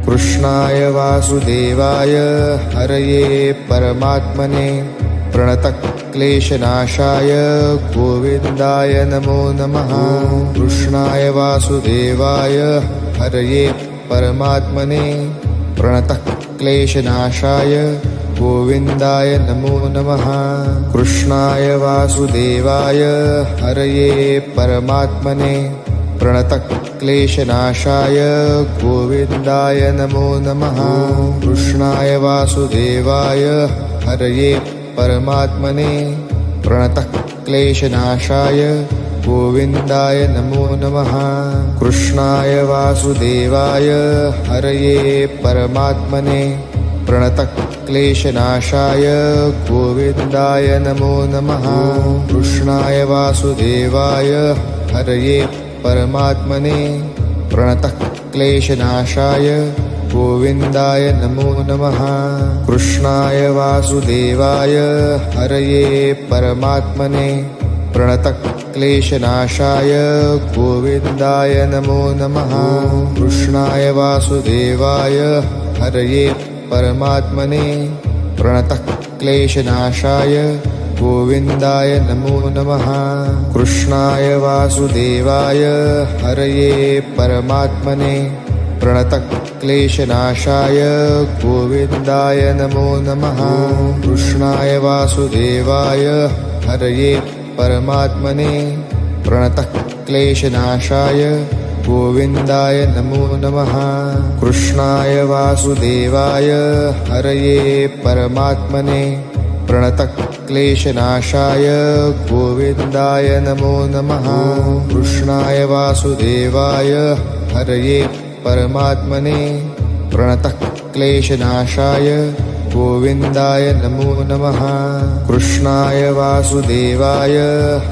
कृष्णाय वासुदेवाय हरये परमात्मने प्रणतक्लेशनाशाय गोविन्दाय नमो नमः। कृष्णाय वासुदेवाय हरये परमात्मने प्रणतक्लेशनाशाय गोविन्दाय नमो नमः। कृष्णाय वासुदेवाय हरये परमात्मने प्रणतक्लेशनाशाय गोविन्दाय नमो नमः। कृष्णाय वासुदेवाय हरये परमात्मने प्रणतक्लेशनाशाय गोविन्दाय नमो नमः। कृष्णाय वासुदेवाय हरये परमात्मने प्रणतक्लेशनाशाय गोविन्दाय नमो नमः। कृष्णाय वासुदेवाय हरये परमात्मने प्रणतक्लेशनाशाय गोविन्दाय नमो नमः। कृष्णाय वासुदेवाय हरये परमात्मने प्रणतक्लेशनाशाय गोविन्दाय नमो नमः। कृष्णाय वासुदेवाय हरये परमात्मने प्रणतक्लेशनाशाय गोविन्दाय नमो नमः। कृष्णाय वासुदेवाय हरये परमात्मने प्रणतक्लेशनाशाय गोविन्दाय नमो नमः। कृष्णाय वासुदेवाय हरये परमात्मने प्रणतक्लेशनाशाय गोविन्दाय नमो नमः। कृष्णाय वासुदेवाय हरये परमात्मने प्रणतक्लेशनाशाय गोविन्दाय नमो नमः। कृष्णाय वासुदेवाय हरये परमात्मने प्रणतक्लेशनाशाय गोविन्दाय नमो नमः। कृष्णाय वासुदेवाय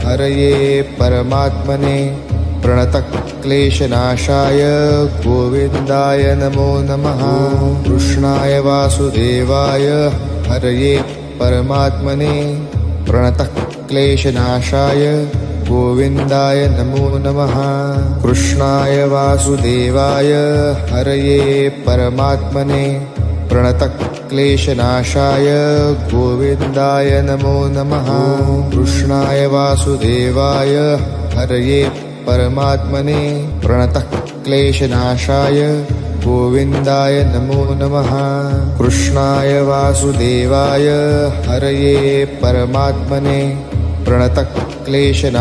हरये परमात्मने प्रणतक्लेशनाशाय गोविन्दाय नमो नमः। कृष्णाय वासुदेवाय हरये परमात्मने प्रणतक्लेशनाशाय गोविन्दाय नमो नमः। कृष्णाय वासुदेवाय हरये परमात्मने प्रणतक्लेशनाशाय गोविन्दाय नमो नमः। कृष्णाय वासुदेवाय हरये परमात्मने प्रणतक्लेशनाशाय गोविन्दाय नमो नमः। कृष्णाय वासुदेवाय हरये परमात्मने प्रणतक्लेशनाशाय